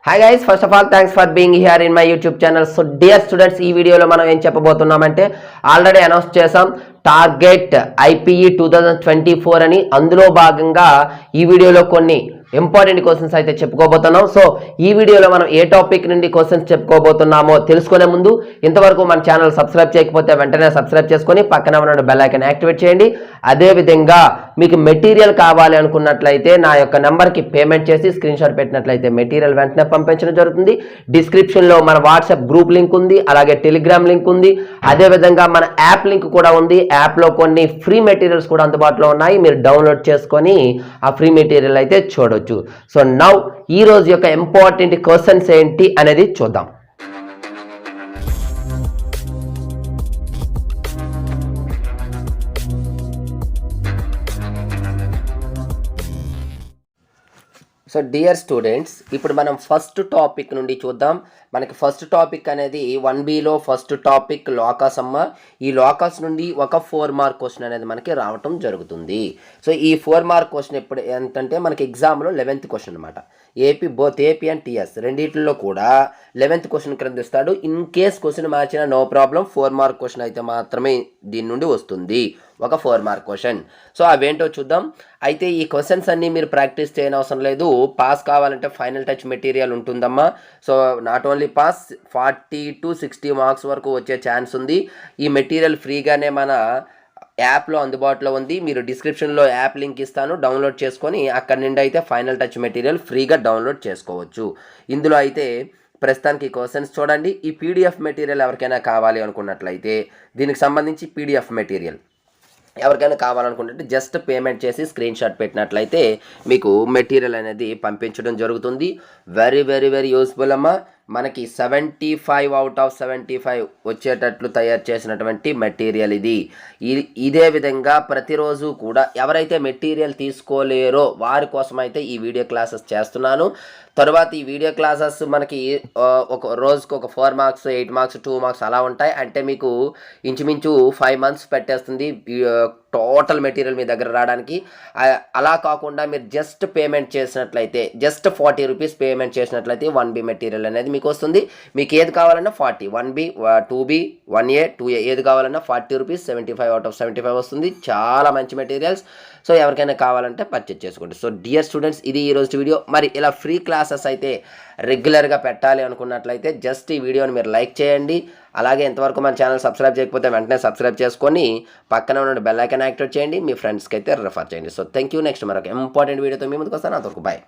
Hi guys, first of all thanks for being here in my YouTube channel. So dear students, ఈ వీడియోలో మనం ఏం చెప్పబోతున్నామంటే already announce చేసాం target IPE 2024 అని. అందులో భాగంగా ఈ వీడియోలో కొన్ని ఇంపార్టెంట్ క్వశ్చన్స్ అయితే చెప్పుకోబోతున్నాం. సో ఈ వీడియోలో మనం ఏ టాపిక్ నుండి క్వశ్చన్స్ చెప్పుకోబోతున్నామో తెలుసుకునే ముందు ఇంతవరకు మన ఛానల్ సబ్స్క్రైబ్ చేయకపోతే వెంటనే సబ్స్క్రైబ్ చేసుకొని పక్కన ఉన్న బెల్ ఐకాన్ యాక్టివేట్ చేయండి. అదేవిధంగా మీకు మెటీరియల్ కావాలి అనుకున్నట్లయితే నా యొక్క నెంబర్కి పేమెంట్ చేసి స్క్రీన్ షాట్ పెట్టినట్లయితే మెటీరియల్ వెంటనే పంపించడం జరుగుతుంది. డిస్క్రిప్షన్లో మన వాట్సాప్ గ్రూప్ లింక్ ఉంది, అలాగే టెలిగ్రామ్ లింక్ ఉంది, అదేవిధంగా మన యాప్ లింక్ కూడా ఉంది. యాప్లో కొన్ని ఫ్రీ మెటీరియల్స్ కూడా అందుబాటులో ఉన్నాయి, మీరు డౌన్లోడ్ చేసుకొని ఆ ఫ్రీ మెటీరియల్ అయితే చూడవచ్చు. సో నౌ ఈ రోజు యొక్క ఇంపార్టెంట్ క్వశ్చన్స్ ఏంటి అనేది చూద్దాం. సో డియర్ స్టూడెంట్స్, ఇప్పుడు మనం ఫస్ట్ టాపిక్ నుండి చూద్దాం. మనకి ఫస్ట్ టాపిక్ అనేది 1Bలో ఫస్ట్ టాపిక్ లోకస్ అమ్మ. ఈ లోకస్ నుండి ఒక 4 మార్క్ క్వశ్చన్ అనేది మనకి రావటం జరుగుతుంది. సో ఈ 4 మార్క్ క్వశ్చన్ ఎప్పుడు ఏంటంటే మనకి ఎగ్జామ్లో 11th క్వశ్చన్ అనమాట. బోత్ ఏపీ అండ్ టీఎస్ రెండింటిలో కూడా 11th క్వశ్చన్ క్రింద ఇస్తాడు. ఇన్ కేస్ క్వశ్చన్ మార్చిన నో ప్రాబ్లం, 4 మార్క్ క్వశ్చన్ అయితే మాత్రమే దీని నుండి వస్తుంది, ఒక 4 మార్క్ క్వశ్చన్. సో అవేంటో చూద్దాం. అయితే ఈ క్వశ్చన్స్ అన్నీ మీరు ప్రాక్టీస్ చేయని అవసరం లేదు. పాస్ కావాలంటే ఫైనల్ టచ్ మెటీరియల్ ఉంటుందమ్మా. So not only pass, 40 to 60 marks వరకు వచ్చే ఛాన్స్ ఉంది. ఈ మెటీరియల్ ఫ్రీగానే మన యాప్లో అందుబాటులో ఉంది. మీరు డిస్క్రిప్షన్లో యాప్ లింక్ ఇస్తాను, డౌన్లోడ్ చేసుకొని అక్కడి నుండి అయితే ఫైనల్ టచ్ మెటీరియల్ ఫ్రీగా డౌన్లోడ్ చేసుకోవచ్చు. ఇందులో అయితే ప్రస్తుతానికి క్వశ్చన్స్ చూడండి. ఈ PDF మెటీరియల్ ఎవరికైనా కావాలి అనుకున్నట్లయితే, దీనికి సంబంధించి PDF మెటీరియల్ ఎవరికైనా కావాలనుకుంటే జస్ట్ పేమెంట్ చేసి స్క్రీన్ షాట్ పెట్టినట్లయితే మీకు మెటీరియల్ అనేది పంపించడం జరుగుతుంది. వెరీ వెరీ వెరీ యూస్ఫుల్ అమ్మా. మనకి 75 out of 75 వచ్చేటట్లు తయారు చేసినటువంటి మెటీరియల్ ఇది. ఇదే విధంగా ప్రతిరోజు కూడా ఎవరైతే మెటీరియల్ తీసుకోలేరో వారి కోసం అయితే ఈ వీడియో క్లాసెస్ చేస్తున్నాను. తర్వాత ఈ వీడియో క్లాసెస్ మనకి ఒక రోజుకు ఒక 4 మార్క్స్, 8 మార్క్స్, 2 మార్క్స్ అలా ఉంటాయి. అంటే మీకు ఇంచుమించు 5 months పెట్టేస్తుంది టోటల్ మెటీరియల్ మీ దగ్గర రావడానికి. అలా కాకుండా మీరు జస్ట్ పేమెంట్ చేసినట్లయితే, జస్ట్ 40 రూపీస్ పేమెంట్ చేసినట్లయితే 1B మెటీరియల్ అనేది మీకు వస్తుంది. మీకు ఏది కావాలన్నా 40, 1B, 2B, 1A, 2A ఏది కావాలన్నా 40 రూపీస్, 75 out of 75 వస్తుంది. చాలా మంచి మెటీరియల్స్. సో ఎవరికైనా కావాలంటే పర్చేజ్ చేసుకోండి. సో డియర్ స్టూడెంట్స్, ఇది ఈరోజు వీడియో. మరి ఇలా ఫ్రీ క్లాసెస్ అయితే రెగ్యులర్గా పెట్టాలి అనుకున్నట్లయితే జస్ట్ ఈ వీడియోని మీరు లైక్ చేయండి. అలాగే ఇంతవరకు మన ఛానల్ సబ్స్క్రైబ్ చేయకపోతే వెంటనే సబ్స్క్రైబ్ చేసుకొని పక్కన ఉన్న బెల్ ఐకాన్ యాక్టివేట్ చేయండి. మీ ఫ్రెండ్స్కి అయితే రెఫర్ చేయండి. So thank you. నెక్స్ట్ మరొక ఇంపార్టెంట్ వీడియోతో మీ ముందుకు వస్తాను. అంతవరకు బాయ్.